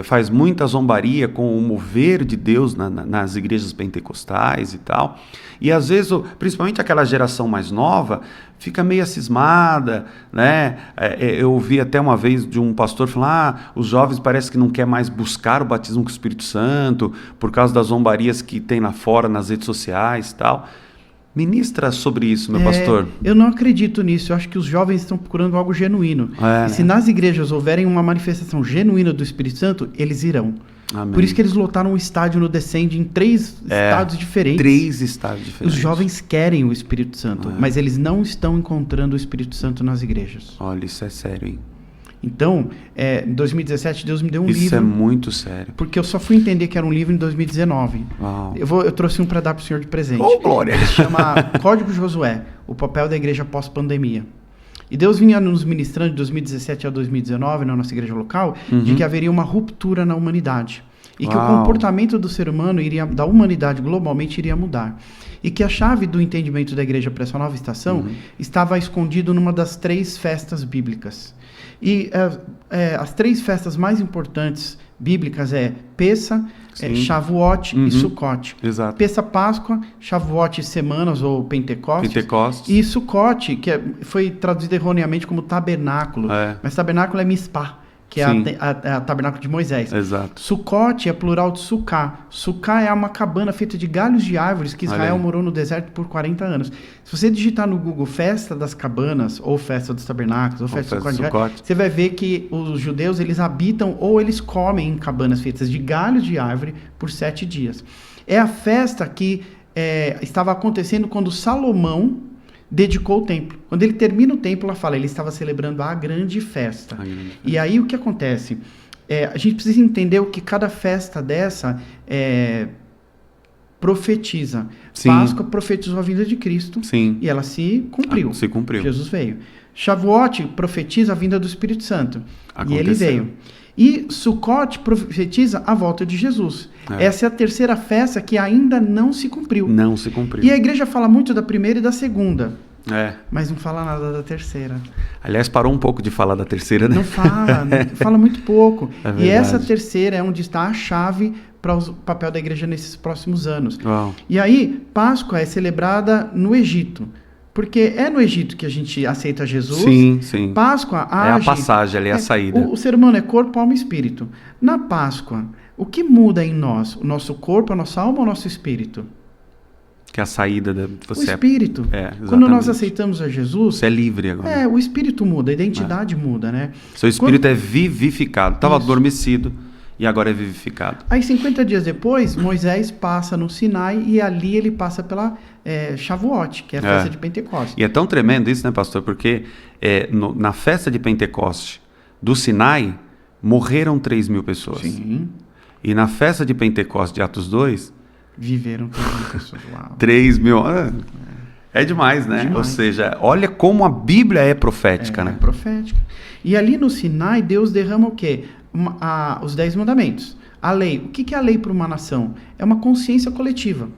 Faz muita zombaria com o mover de Deus nas igrejas pentecostais e tal, e às vezes, principalmente aquela geração mais nova, fica meio cismada, né? Eu ouvi até uma vez de um pastor falar, os jovens parece que não quer mais buscar o batismo com o Espírito Santo, por causa das zombarias que tem lá fora, nas redes sociais e tal. Ministra sobre isso, meu pastor.
Eu não acredito nisso, eu acho que os jovens estão procurando algo genuíno. E se nas igrejas houverem uma manifestação genuína do Espírito Santo, eles irão.
Amém.
Por isso que eles lotaram um estádio no Descend em 3 estados diferentes.
3 estados diferentes.
Os jovens querem o Espírito Santo, mas eles não estão encontrando o Espírito Santo nas igrejas.
Olha, isso é sério, hein?
Então, em 2017, Deus me deu um livro.
Isso é muito sério.
Porque eu só fui entender que era um livro em 2019.
Uau.
Eu trouxe um para dar para o senhor de presente.
Oh, glória!
Ele se chama Código Josué, o papel da igreja pós-pandemia. E Deus vinha nos ministrando de 2017 a 2019 na nossa igreja local, de que haveria uma ruptura na humanidade. E que o comportamento do ser humano, da humanidade globalmente, iria mudar. E que a chave do entendimento da igreja para essa nova estação estava escondido numa das 3 festas bíblicas. E as 3 festas mais importantes bíblicas Pessa, Shavuot e Sukkot.
Exato.
Pessa, Páscoa, Shavuot, Semanas ou Pentecostes. E Sukkot, que foi traduzido erroneamente como tabernáculo. Mas tabernáculo é Mispah, que é a tabernáculo de Moisés.
Exato.
Sukkot é plural de Sukkah. Sukkah é uma cabana feita de galhos de árvores que Israel morou no deserto por 40 anos. Se você digitar no Google Festa das Cabanas, ou Festa dos Tabernáculos, ou Festa do Sukkot, você vai ver que os judeus, eles habitam ou eles comem em cabanas feitas de galhos de árvore por 7 dias. É a festa que estava acontecendo quando Salomão dedicou o templo. Quando ele termina o templo, ela fala, ele estava celebrando a grande festa. E aí o que acontece? A gente precisa entender o que cada festa dessa profetiza. Páscoa profetizou a vinda de Cristo. E ela se cumpriu. Jesus veio. Shavuot profetiza a vinda do Espírito Santo. E ele veio. E Sukkot profetiza a volta de Jesus. Essa é a terceira festa que ainda não se cumpriu.
Não se cumpriu.
E a igreja fala muito da primeira e da segunda. Mas não fala nada da terceira.
Aliás, parou um pouco de falar da terceira, né?
Não fala, fala muito pouco. E essa terceira é onde está a chave para o papel da igreja nesses próximos anos. E aí, Páscoa é celebrada no Egito. Porque é no Egito que a gente aceita Jesus.
Sim.
Páscoa age...
É a passagem ali, é a saída.
O ser humano é corpo, alma e espírito. Na Páscoa, o que muda em nós? O nosso corpo, a nossa alma ou o nosso espírito?
Que é a saída da...
O espírito.
Exatamente.
Quando nós aceitamos a Jesus...
Você é livre agora.
O espírito muda, a identidade muda, né?
Seu espírito é vivificado. Estava adormecido e agora é vivificado.
Aí, 50 dias depois, Moisés passa no Sinai e ali ele passa pela Shavuot, que é a festa de Pentecostes.
E é tão tremendo isso, né, pastor? Porque na festa de Pentecostes do Sinai, morreram 3.000 pessoas. E na festa de Pentecostes de Atos 2...
viveram 3.000 pessoas lá.
3.000... É demais, né?
Demais.
Ou seja, olha como a Bíblia é profética, né?
É profética. E ali no Sinai, Deus derrama o quê? Os 10 mandamentos. A lei. O que é a lei para uma nação? É uma consciência coletiva.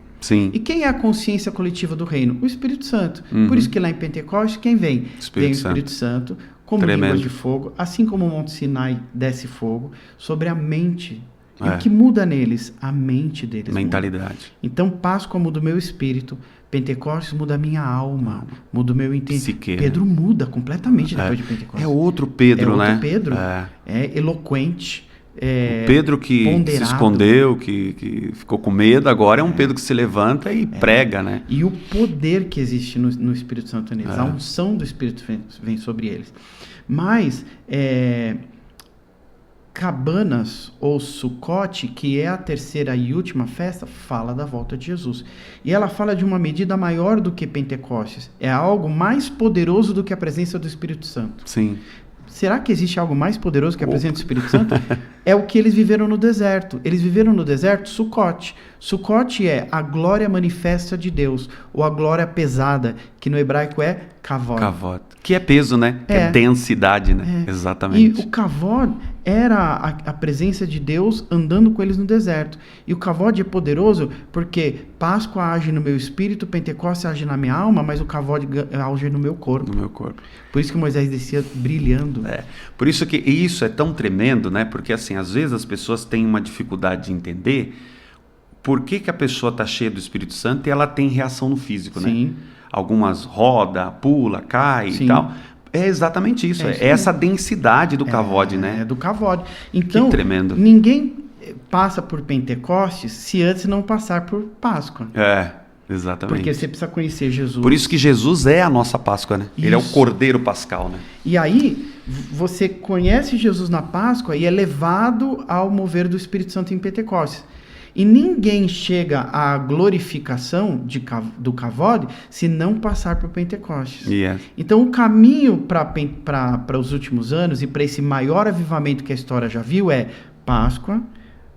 E quem é a consciência coletiva do reino? O Espírito Santo. Por isso que lá em Pentecostes, quem vem? Vem o Espírito Santo, como línguas de fogo, assim como o Monte Sinai desce fogo, sobre a mente. E o que muda neles? A mente deles.
Mentalidade.
Muda. Então, Páscoa muda o meu espírito, Pentecostes muda a minha alma, muda o meu entendimento. Pedro muda completamente depois de Pentecostes.
É outro Pedro, né?
É outro Pedro. É eloquente.
O Pedro que
ponderado.
se escondeu, que ficou com medo, agora é um Pedro que se levanta e prega, né?
E o poder que existe no Espírito Santo neles, a unção do Espírito vem sobre eles. Mas... Cabanas ou Sukkot, que é a terceira e última festa, fala da volta de Jesus. E ela fala de uma medida maior do que Pentecostes. É algo mais poderoso do que a presença do Espírito Santo. Será que existe algo mais poderoso que a presença do Espírito Santo? É o que eles viveram no deserto. Eles viveram no deserto Sukkot. Sukkot é a glória manifesta de Deus, ou a glória pesada, que no hebraico é Kavod.
Que é peso, né? Que é densidade, né? Exatamente.
E o Kavod era a presença de Deus andando com eles no deserto. E o Kavod é poderoso porque Páscoa age no meu espírito, Pentecostes age na minha alma, mas o Kavod age no meu corpo.
No meu corpo.
Por isso que Moisés descia brilhando.
Por isso que isso é tão tremendo, né? Porque assim, às vezes as pessoas têm uma dificuldade de entender por que a pessoa está cheia do Espírito Santo e ela tem reação no físico,
Sim.
né? Algumas roda, pula, cai e tal. É exatamente isso. É essa densidade do Kavod, né?
É do Kavod. Então,
que tremendo.
Ninguém passa por Pentecostes se antes não passar por Páscoa.
Exatamente.
Porque você precisa conhecer Jesus.
Por isso que Jesus é a nossa Páscoa, né?
Isso.
Ele é o Cordeiro Pascal, né?
E aí, você conhece Jesus na Páscoa e é levado ao mover do Espírito Santo em Pentecostes. E ninguém chega à glorificação do Kavod se não passar por Pentecostes. Então, o caminho para os últimos anos e para esse maior avivamento que a história já viu é Páscoa,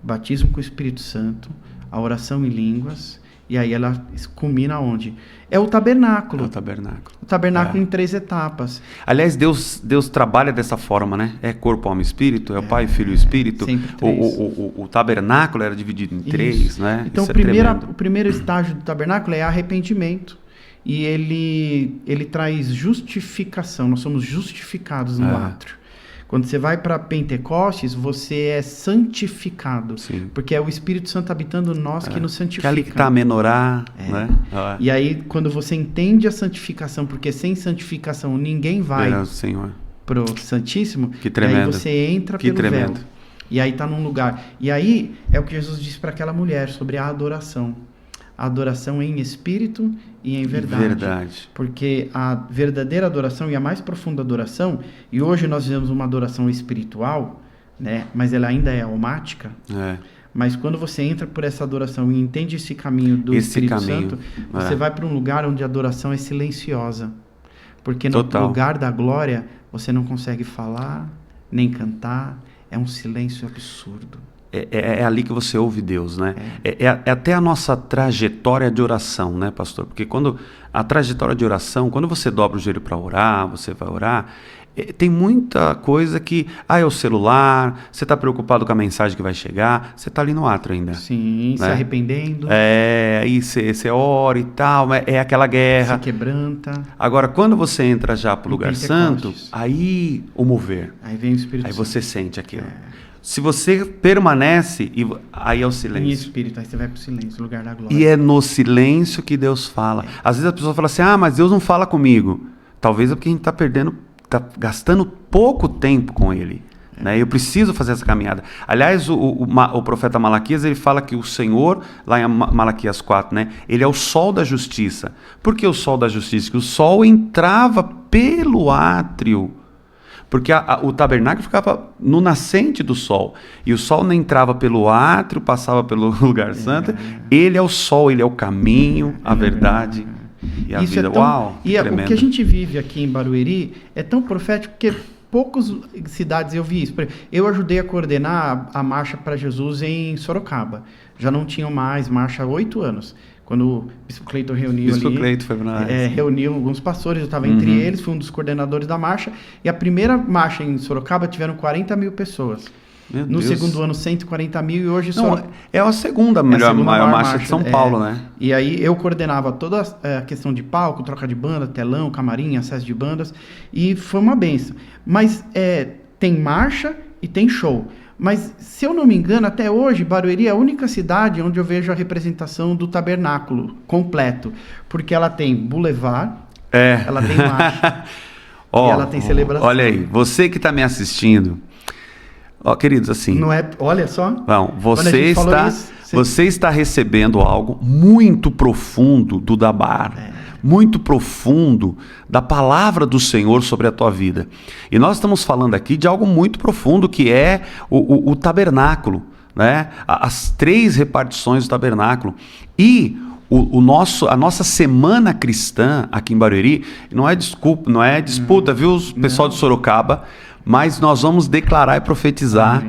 batismo com o Espírito Santo, a oração em línguas, e aí ela culmina onde? É o tabernáculo. O tabernáculo em 3 etapas.
Aliás, Deus trabalha dessa forma, né? É corpo, alma e espírito, é o Pai, Filho e Espírito. O tabernáculo era dividido em 3, né?
Então, o primeiro estágio do tabernáculo é arrependimento. E ele traz justificação. Nós somos justificados no átrio. Quando você vai para Pentecostes, você é santificado.
Sim.
Porque é o Espírito Santo habitando em nós que nos santifica.
Que é ali que está a menorá, né?
E aí, quando você entende a santificação, porque sem santificação ninguém vai para o Santíssimo,
que tremendo.
Aí você entra pelo véu. E aí está num lugar. E aí é o que Jesus disse para aquela mulher sobre a adoração. A adoração em espírito e em verdade. Porque a verdadeira adoração e a mais profunda adoração, e hoje nós vivemos uma adoração espiritual, né? Mas ela ainda é almática. Mas quando você entra por essa adoração e entende esse caminho do Espírito Santo, você vai para um lugar onde a adoração é silenciosa. Porque no lugar da glória, você não consegue falar, nem cantar. É um silêncio absurdo.
É ali que você ouve Deus, né? É até a nossa trajetória de oração, né, pastor? Porque quando a trajetória de oração, quando você dobra o joelho para orar, você vai orar, tem muita coisa que... é o celular, você está preocupado com a mensagem que vai chegar, você está ali no átrio ainda.
Sim, né? Se arrependendo.
Aí você ora e tal, é aquela guerra.
Se quebranta.
Agora, quando você entra já para o lugar santo, aí o mover.
Aí vem o Espírito Santo.
Aí você sente aquilo. Se você permanece, aí é o silêncio.
Em espírito, aí você vai para o silêncio, lugar da glória.
E é no silêncio que Deus fala. Às vezes a pessoa fala assim, mas Deus não fala comigo. Talvez é porque a gente está gastando pouco tempo com Ele. Né? Eu preciso fazer essa caminhada. Aliás, o profeta Malaquias, ele fala que o Senhor, lá em Malaquias 4, né? Ele é o sol da justiça. Por que o sol da justiça? Porque o sol entrava pelo átrio. Porque o tabernáculo ficava no nascente do sol. E o sol não entrava pelo átrio, passava pelo lugar santo. Ele é o sol, ele é o caminho, a verdade e a vida. Uau!
E o que a gente vive aqui em Barueri é tão profético que poucas cidades eu vi isso. Eu ajudei a coordenar a Marcha para Jesus em Sorocaba. Já não tinham mais marcha há 8 anos. Quando o Bispo Cleiton reuniu reuniu alguns pastores, eu estava entre eles, fui um dos coordenadores da marcha, e a primeira marcha em Sorocaba tiveram 40 mil pessoas. No segundo ano, 140 mil, e hoje...
É a segunda maior marcha de São Paulo, né?
E aí eu coordenava toda a questão de palco, troca de banda, telão, camarim, acesso de bandas, e foi uma benção. Mas tem marcha e tem show. Mas, se eu não me engano, até hoje, Barueri é a única cidade onde eu vejo a representação do tabernáculo completo. Porque ela tem boulevard, ela tem marcha e ela tem celebração.
Olha aí, você que está me assistindo, queridos, assim...
Não é, olha só.
Não, você está recebendo algo muito profundo do Dabar. Muito profundo da palavra do Senhor sobre a tua vida. E nós estamos falando aqui de algo muito profundo, que é o tabernáculo, né? As 3 repartições do tabernáculo. E a nossa semana cristã aqui em Barueri não é disputa, viu, pessoal de Sorocaba, mas nós vamos declarar e profetizar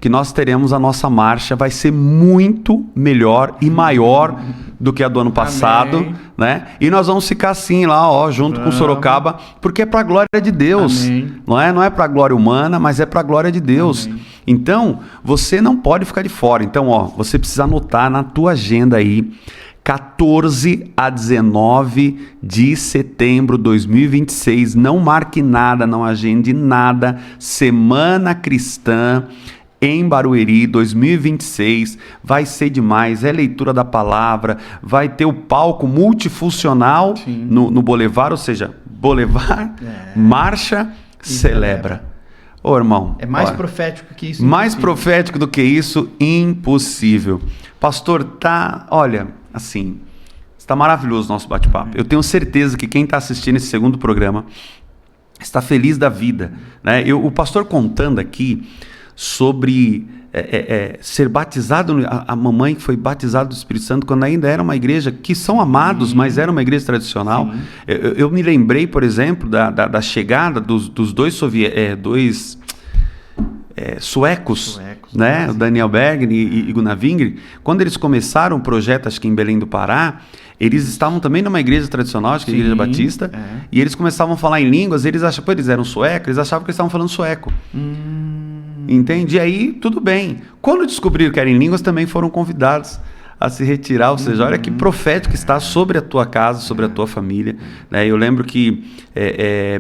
que nós teremos a nossa marcha, vai ser muito melhor e maior do que a do ano passado,
Amém.
né? E nós vamos ficar assim lá, ó, junto com Sorocaba, porque é para a glória de Deus.
Amém.
Não é para a glória humana, mas é para a glória de Deus.
Amém.
Então, você não pode ficar de fora. Então, ó, você precisa anotar na tua agenda aí, 14 a 19 de setembro de 2026. Não marque nada, não agende nada. Semana Cristã em Barueri 2026. Vai ser demais. É leitura da palavra. Vai ter o palco multifuncional no Boulevard, ou seja, Boulevard, marcha, celebra. Ô, irmão.
É mais profético que isso.
Mais
impossível.
profético do que isso, impossível. Pastor, olha, assim, está maravilhoso o nosso bate-papo. Eu tenho certeza que quem está assistindo esse segundo programa está feliz da vida, né? O pastor contando aqui sobre ser batizado, a mamãe que foi batizada do Espírito Santo quando ainda era uma igreja, que são amados, mas era uma igreja tradicional. Eu me lembrei, por exemplo, da chegada dos dois suecos, né? O Daniel Berg e Gunnar Wingren. Quando eles começaram o projeto, acho que em Belém do Pará, eles estavam também numa igreja tradicional, acho que a Igreja Batista, e eles começavam a falar em línguas, eles eram suecos, eles achavam que eles estavam falando sueco. Entende? E aí, tudo bem. Quando descobriram que eram em línguas, também foram convidados a se retirar. Ou seja, olha que profético está sobre a tua casa, sobre a tua família. Né? Eu lembro que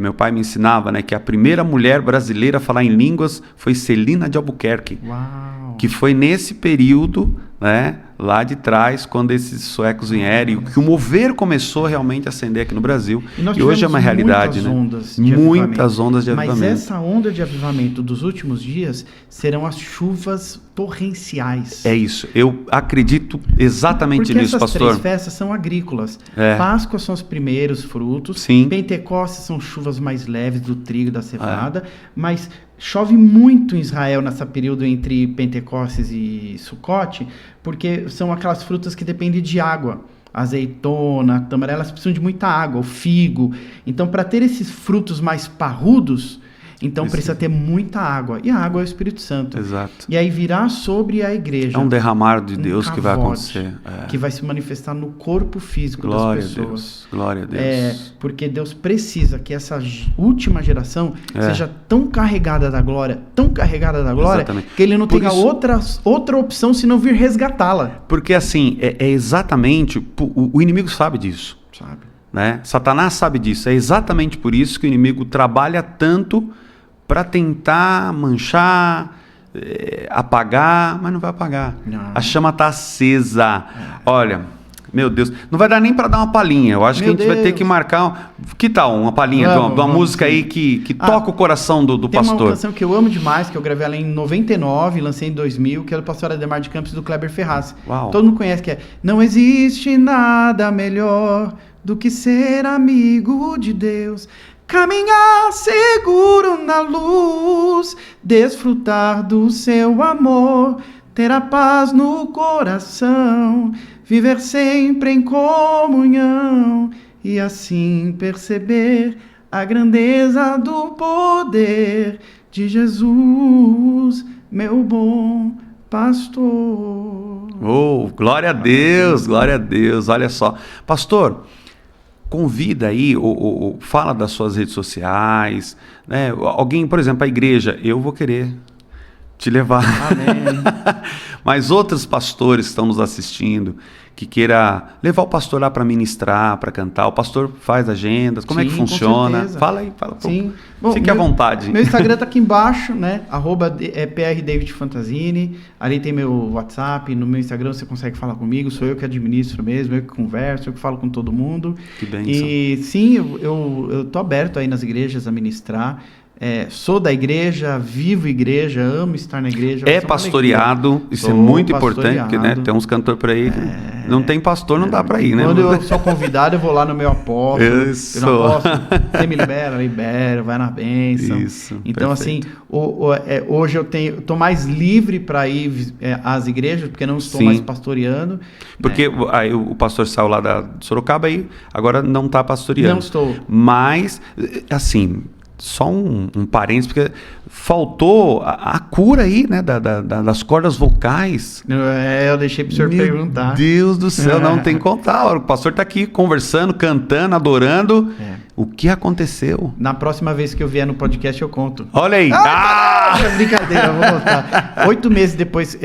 meu pai me ensinava, né, que a primeira mulher brasileira a falar em línguas foi Celina de Albuquerque.
Uau.
Que foi nesse período, né, lá de trás, quando esses suecos vieram, e que o mover começou realmente a acender aqui no Brasil. E hoje é uma realidade, né? Muitas ondas de avivamento.
Mas essa onda de avivamento dos últimos dias serão as chuvas torrenciais.
É isso. Eu acredito exatamente
Porque
nisso,
essas
pastor.
três festas são agrícolas. Páscoa são os primeiros frutos.
Sim.
Pentecostes são chuvas mais leves do trigo e da cevada. Mas chove muito em Israel nesse período entre Pentecostes e Sucote, porque são aquelas frutas que dependem de água. Azeitona, tamarela, elas precisam de muita água, o figo. Então, para ter esses frutos mais parrudos, então precisa ter muita água. E a água é o Espírito Santo.
Exato.
E aí virá sobre a igreja.
É um derramar de Deus que vai
cavote,
acontecer.
que vai se manifestar no corpo físico
Glória
das
a
pessoas.
Deus. Glória a Deus.
Porque Deus precisa que essa última geração seja tão carregada da glória,
Exatamente.
que ele não
Por
tenha
isso-
outra opção senão vir resgatá-la.
Porque assim, é exatamente, o inimigo sabe disso.
Sabe?
Né? Satanás sabe disso. É exatamente por isso que o inimigo trabalha tanto para tentar manchar, apagar, mas não vai apagar.
Não.
A chama está acesa. Olha, meu Deus, não vai dar nem para dar uma palhinha. Eu acho que a gente vai ter que marcar. Que tal uma palhinha de uma música aí que toca o coração do
Tem uma
pastor?
canção que eu amo demais, que eu gravei ela em 99, lancei em 2000, que é do pastor Ademar de Campos, do Kleber Ferraz.
Uau.
Todo mundo conhece, que é: não existe nada melhor do que ser amigo de Deus, caminhar seguro na luz, desfrutar do seu amor, ter a paz no coração, viver sempre em comunhão e assim perceber a grandeza do poder de Jesus, meu bom pastor.
Oh, glória a Deus, glória a Deus. Olha só. Pastor, convida aí, ou fala das suas redes sociais, né? Alguém, por exemplo, a igreja, eu vou querer te levar.
Amém.
Mas outros pastores que estão nos assistindo, que queira levar o pastor lá para ministrar, para cantar, o pastor faz agendas, como é que
Sim, com
funciona?
certeza.
Fala aí, fala.
Sim.
Fique à vontade.
Meu Instagram tá aqui embaixo, né? @PRDavidFantasini. Ali tem meu WhatsApp. No meu Instagram você consegue falar comigo. Sou eu que administro mesmo, eu que converso, eu que falo com todo mundo.
Que bênção.
E sim, eu tô aberto aí nas igrejas a ministrar. Sou da igreja, vivo igreja, amo estar na igreja.
É pastoreado, isso é muito importante, porque né, tem uns cantores por aí que não tem pastor, não dá para ir, né?
Quando eu sou convidado, eu vou lá no meu apóstolo.
Isso.
Eu não posso, você me libera, vai na bênção.
Isso,
então,
perfeito.
assim, hoje eu tô mais livre para ir às igrejas, porque não estou
Sim.
mais pastoreando.
Porque aí o pastor saiu lá de Sorocaba e agora não está pastoreando.
Não estou.
Mas, assim, só um parênteses, porque faltou a cura aí, né, das cordas vocais.
Eu deixei pro senhor perguntar.
Meu Deus do céu, não tem que contar. O pastor está aqui conversando, cantando, adorando. O que aconteceu?
Na próxima vez que eu vier no podcast, eu conto.
Olha aí.
Brincadeira, eu vou voltar. 8 meses depois,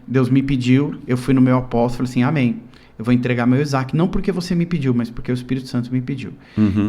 Deus me pediu, eu fui no meu apóstolo, falei assim, amém. Eu vou entregar meu Isaac, não porque você me pediu, mas porque o Espírito Santo me pediu.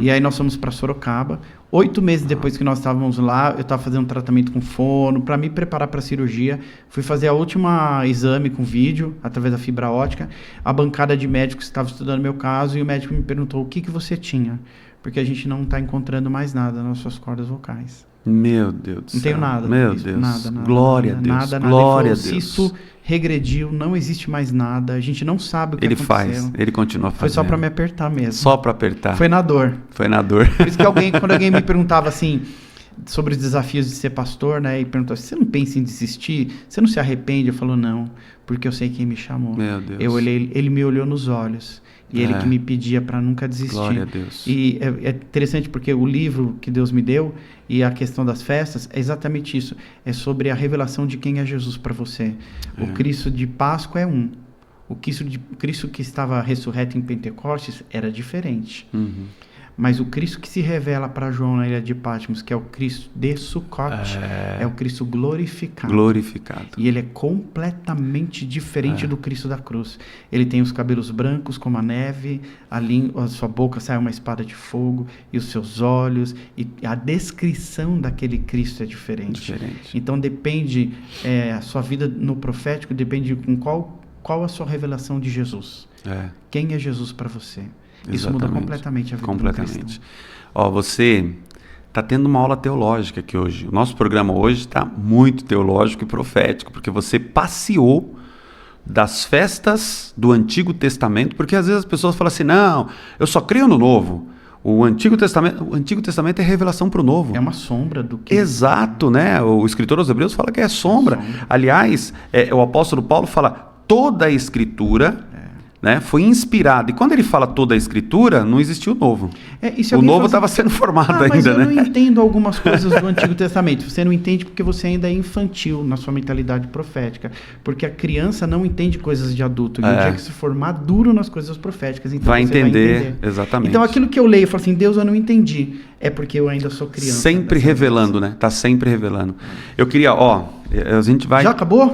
E aí nós fomos para Sorocaba. 8 meses depois que nós estávamos lá, eu estava fazendo um tratamento com fono, para me preparar para a cirurgia. Fui fazer a última exame com vídeo, através da fibra ótica. A bancada de médicos estava estudando meu caso e o médico me perguntou o que você tinha. Porque a gente não está encontrando mais nada nas suas cordas vocais.
Meu Deus do céu.
Não tenho nada.
Meu
isso,
Deus.
Nada.
Glória a Deus.
Nada.
Glória a
Deus.
Deus.
Cisto regrediu, não existe mais nada. A gente não sabe o que aconteceu.
Ele continua fazendo.
Foi só para me apertar mesmo.
Só para apertar.
Foi na dor.
Por
isso que quando alguém me perguntava assim sobre os desafios de ser pastor, né, e perguntava, você não pensa em desistir? Você não se arrepende? Eu falo, não, porque eu sei quem me chamou.
Meu Deus.
Ele me olhou nos olhos. E ele que me pedia para nunca desistir.
Glória a Deus.
E é interessante porque o livro que Deus me deu e a questão das festas é exatamente isso. É sobre a revelação de quem é Jesus para você. O Cristo de Páscoa é um. O Cristo que estava ressurreto em Pentecostes era diferente. Mas o Cristo que se revela para João na ilha de Patmos, que é o Cristo de Sucote, é o Cristo glorificado. E ele é completamente diferente do Cristo da cruz. Ele tem os cabelos brancos como a neve, a sua boca sai uma espada de fogo, e os seus olhos, e a descrição daquele Cristo é diferente. Então depende, a sua vida no profético depende com qual a sua revelação de Jesus. Quem é Jesus para você? Isso muda completamente a vida do cristão.
Ó, você está tendo uma aula teológica aqui hoje. O nosso programa hoje está muito teológico e profético, porque você passeou das festas do Antigo Testamento, porque às vezes as pessoas falam assim, não, eu só creio no Novo. O Antigo Testamento é revelação para o Novo.
É uma sombra do que...
Exato, né? O escritor aos Hebreus fala que é sombra. Aliás, o apóstolo Paulo fala, toda a Escritura... né, foi inspirado. E quando ele fala toda a Escritura, não existiu o Novo. O Novo estava sendo formado ainda,
mas eu
né?
não entendo algumas coisas do Antigo Testamento. Você não entende porque você ainda é infantil na sua mentalidade profética. Porque a criança não entende coisas de adulto. E o dia que se for maduro nas coisas proféticas, então
vai
você vai entender.
Exatamente.
Então aquilo que eu leio, eu falo assim, Deus, eu não entendi. É porque eu ainda sou criança.
Sempre revelando, né? Tá sempre revelando. Eu queria, a gente vai...
Já acabou?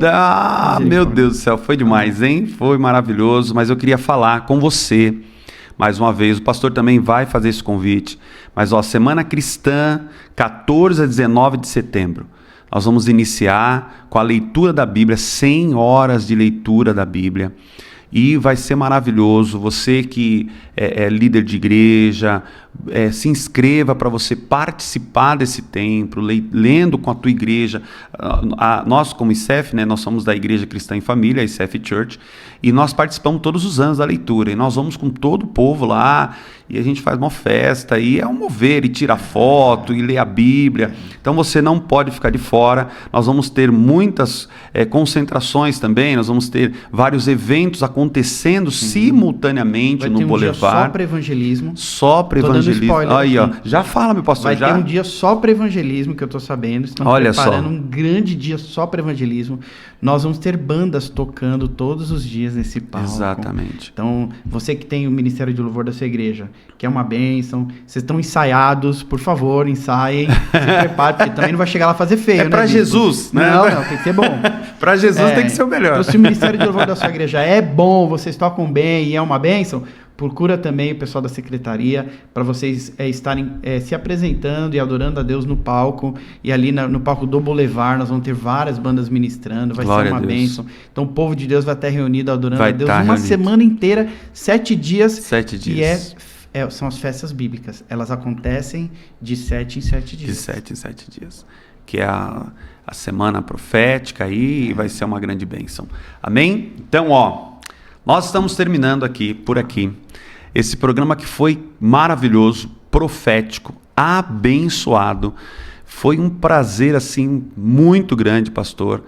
Meu Deus do céu, foi demais, hein? Foi maravilhoso, mas eu queria falar com você, mais uma vez, o pastor também vai fazer esse convite, mas Semana Cristã, 14 a 19 de setembro, nós vamos iniciar com a leitura da Bíblia, 100 horas de leitura da Bíblia, e vai ser maravilhoso. Você que é líder de igreja, se inscreva para você participar desse tempo, lendo com a tua igreja. Nós, como ICEF, né, nós somos da Igreja Cristã em Família, a ICEF Church, e nós participamos todos os anos da leitura, e nós vamos com todo o povo lá, e a gente faz uma festa, e é um mover, e tira foto, e lê a Bíblia. Então você não pode ficar de fora. Nós vamos ter muitas concentrações também, nós vamos ter vários eventos acontecendo simultaneamente no Boulevard.
Só para evangelismo.
Só para evangelismo. Aí, já fala, meu pastor.
Vai ter um dia só para evangelismo, que eu estou sabendo. Estamos preparando um grande dia só para evangelismo. Nós vamos ter bandas tocando todos os dias nesse palco.
Exatamente.
Então, você que tem o Ministério de Louvor da sua igreja, que é uma bênção, vocês estão ensaiados, por favor, ensaiem, se preparem, porque também não vai chegar lá fazer feio, né?
É para Jesus, né?
Não, tem que ser bom.
Para Jesus tem que ser o melhor.
Então, se o Ministério de Louvor da sua igreja é bom, vocês tocam bem e é uma bênção, procura também o pessoal da secretaria para vocês estarem se apresentando e adorando a Deus no palco. E ali no palco do Boulevard nós vamos ter várias bandas ministrando, vai ser uma bênção. Então o povo de Deus vai estar reunido adorando a Deus uma semana inteira, 7 dias.
7 dias.
E são as festas bíblicas. Elas acontecem de 7 em 7 dias.
De 7 em 7 dias. Que é a semana profética aí, vai ser uma grande bênção. Amém? Então, nós estamos terminando por aqui, esse programa que foi maravilhoso, profético, abençoado. Foi um prazer, assim, muito grande, pastor,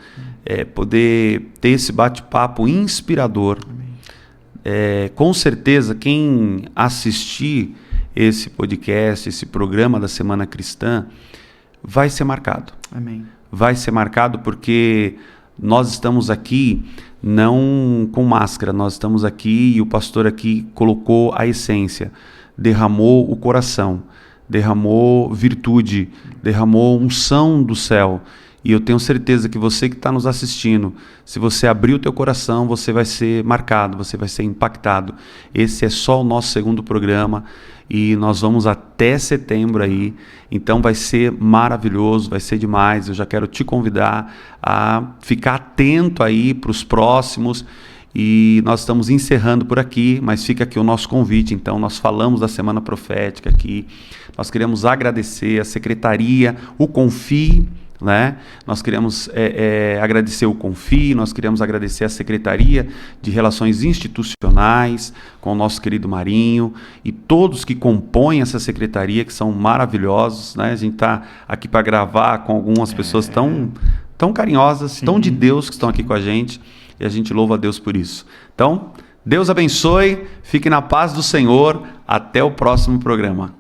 poder ter esse bate-papo inspirador. Com certeza, quem assistir esse podcast, esse programa da Semana Cristã, vai ser marcado.
Amém.
Vai ser marcado porque nós estamos aqui não com máscara, nós estamos aqui e o pastor aqui colocou a essência, derramou o coração, derramou virtude, derramou unção do céu. E eu tenho certeza que você que está nos assistindo, se você abrir o teu coração, você vai ser marcado, você vai ser impactado. Esse é só o nosso segundo programa e nós vamos até setembro aí. Então vai ser maravilhoso, vai ser demais. Eu já quero te convidar a ficar atento aí para os próximos. E nós estamos encerrando por aqui, mas fica aqui o nosso convite. Então, nós falamos da Semana Profética aqui. Nós queremos agradecer a Secretaria, o Confie, né? Nós queremos agradecer o Confie, nós queremos agradecer a Secretaria de Relações Institucionais, com o nosso querido Marinho, e todos que compõem essa secretaria, que são maravilhosos, né? A gente está aqui para gravar com algumas pessoas tão carinhosas, sim, tão de Deus, que estão aqui com a gente. E a gente louva a Deus por isso. Então, Deus abençoe, fique na paz do Senhor, até o próximo programa.